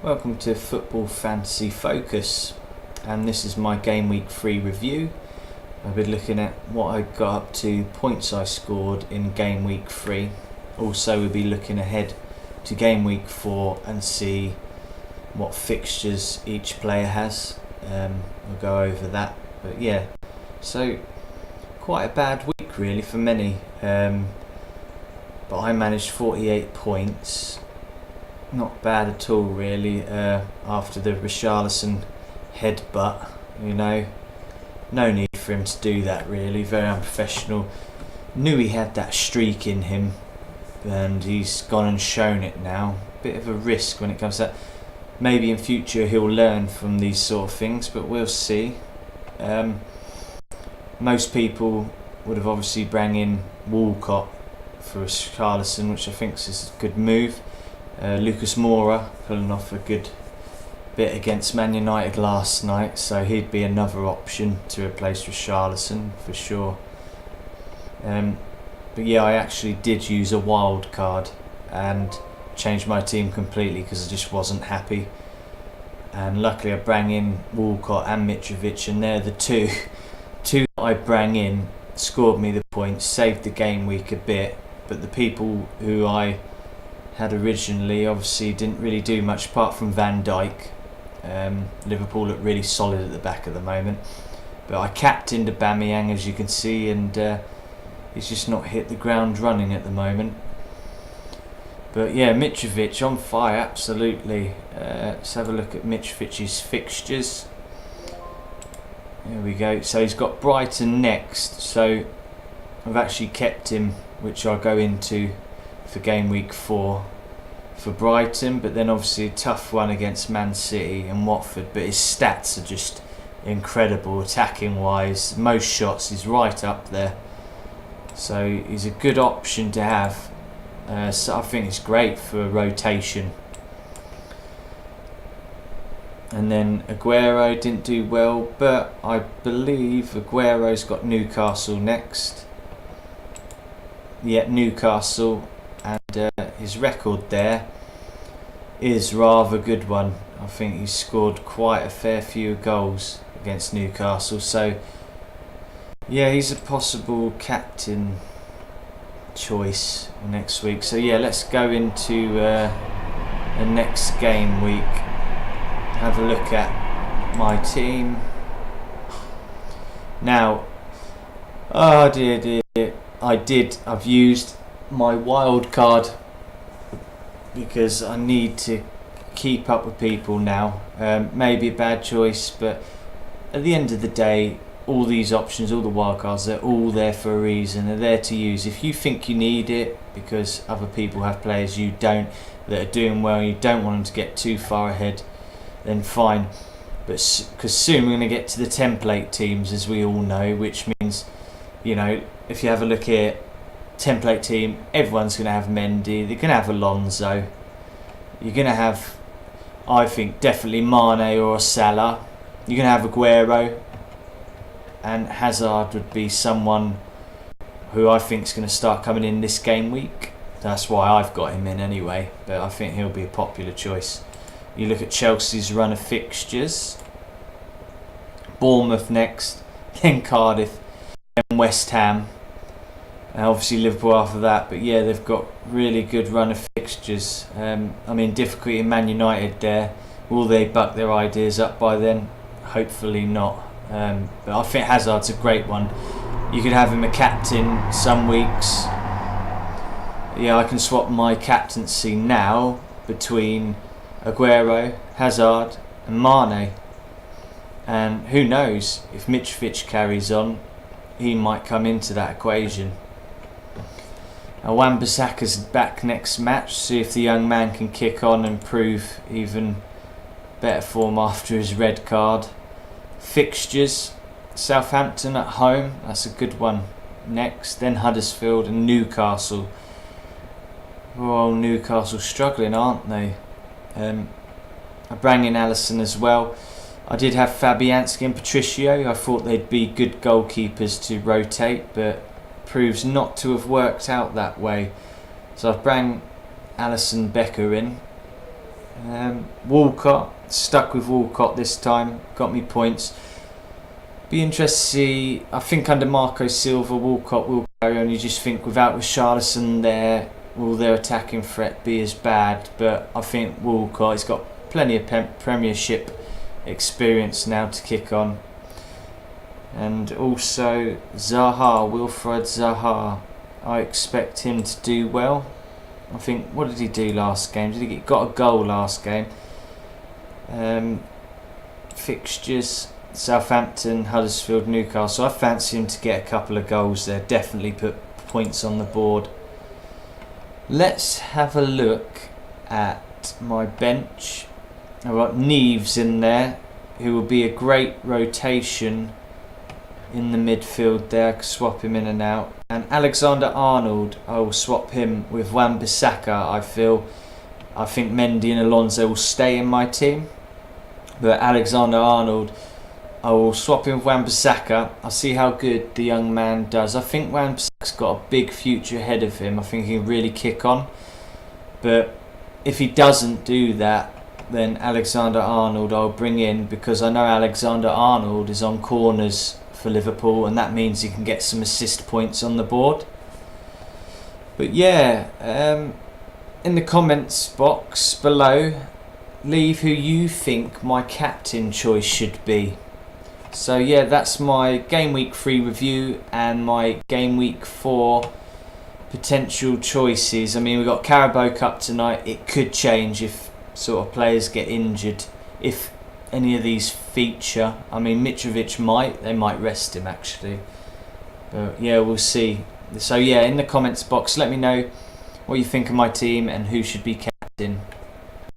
Welcome to Football Fantasy Focus, and this is my Game Week 3 review. I've been looking at what I got up to, points I scored in Game Week 3. Also we'll be looking ahead to Game Week 4 and see what fixtures each player has. We'll go over that, but yeah, so quite a bad week really for many, but I managed 48 points. Not bad at all really, after the Richarlison headbutt, no need for him to do that really, very unprofessional. Knew he had that streak in him and he's gone and shown it now. Bit of a risk when it comes to that. Maybe in future he'll learn from these sort of things, but we'll see. Most people would have obviously bring in Walcott for Richarlison, which I think is a good move. Lucas Moura pulling off a good bit against Man United last night, so he'd be another option to replace Richarlison for sure. But yeah, I actually did use a wild card and changed my team completely because I just wasn't happy. And luckily I bring in Walcott and Mitrovic, and they're the two that I bring in, scored me the points, saved the game week a bit. But the people who I had originally obviously didn't really do much apart from Van Dijk. Liverpool look really solid at the back at the moment, but I captained Aubameyang, as you can see, and he's just not hit the ground running at the moment. But yeah, Mitrovic on fire, absolutely. Let's have a look at Mitrovic's fixtures. There we go. So he's got Brighton next, so I've actually kept him, which I'll go into for Game Week 4 for Brighton, but then obviously a tough one against Man City and Watford. But his stats are just incredible attacking wise. Most shots, he's right up there, so he's a good option to have. So I think it's great for rotation. And then Aguero didn't do well, but I believe Aguero's got Newcastle next. Yeah, Newcastle, and his record there is rather good one. I think he's scored quite a fair few goals against Newcastle, so yeah, he's a possible captain choice next week. So yeah, let's go into the next game week, have a look at my team now. Oh dear, I've used my wild card because I need to keep up with people now. Maybe a bad choice, but at the end of the day, all these options, all the wild cards, they're all there for a reason. They're there to use if you think you need it, because other people have players you don't that are doing well, you don't want them to get too far ahead, then fine. But because soon we're going to get to the template teams, as we all know, which means, if you have a look here, template team, everyone's going to have Mendy, they're going to have Alonso, you're going to have, I think, definitely Mane or Salah, you're going to have Aguero, and Hazard would be someone who I think is going to start coming in this game week. That's why I've got him in anyway, but I think he'll be a popular choice. You look at Chelsea's run of fixtures, Bournemouth next, then Cardiff, then West Ham, and obviously Liverpool after that. But yeah, they've got really good run of fixtures. Difficulty in Man United there. Will they buck their ideas up by then? Hopefully not. But I think Hazard's a great one. You could have him a captain some weeks. Yeah, I can swap my captaincy now between Aguero, Hazard and Mane. And who knows, if Mitrovic carries on, he might come into that equation. Wan-Bissaka's back next match. See if the young man can kick on and prove even better form after his red card. Fixtures, Southampton at home, that's a good one next, then Huddersfield and Newcastle. Oh, Newcastle struggling, aren't they? I bring in Alisson as well. I did have Fabianski and Patricio. I thought they'd be good goalkeepers to rotate, but proves not to have worked out that way. So I've brought Alisson Becker in. Walcott, stuck with Walcott this time, got me points. Be interested to see, I think under Marco Silva, Walcott will carry on. You just think without Richarlison there, will their attacking threat be as bad? But I think Walcott, he's got plenty of Premiership experience now to kick on. And also Zaha, Wilfried Zaha, I expect him to do well. I think, what did he do last game? Did he got a goal last game? Fixtures, Southampton, Huddersfield, Newcastle. I fancy him to get a couple of goals there. Definitely put points on the board. Let's have a look at my bench. I've got Neves in there, who will be a great rotation in the midfield there. I can swap him in and out. And Alexander-Arnold, I will swap him with Wan-Bissaka. I think Mendy and Alonso will stay in my team, but Alexander-Arnold, I will swap him with Wan-Bissaka. I'll see how good the young man does. I think Wan-Bissaka's got a big future ahead of him. I think he can really kick on, but if he doesn't do that, then Alexander-Arnold I'll bring in, because I know Alexander-Arnold is on corners for Liverpool, and that means he can get some assist points on the board. But yeah, in the comments box below, leave who you think my captain choice should be. So yeah, that's my Game Week 3 review and my Game Week 4 potential choices. I mean, we've got Carabao Cup tonight. It could change if sort of players get injured. If any of these feature, I mean, Mitrovic they might rest him actually. But yeah, we'll see. So yeah, in the comments box, let me know what you think of my team and who should be captain.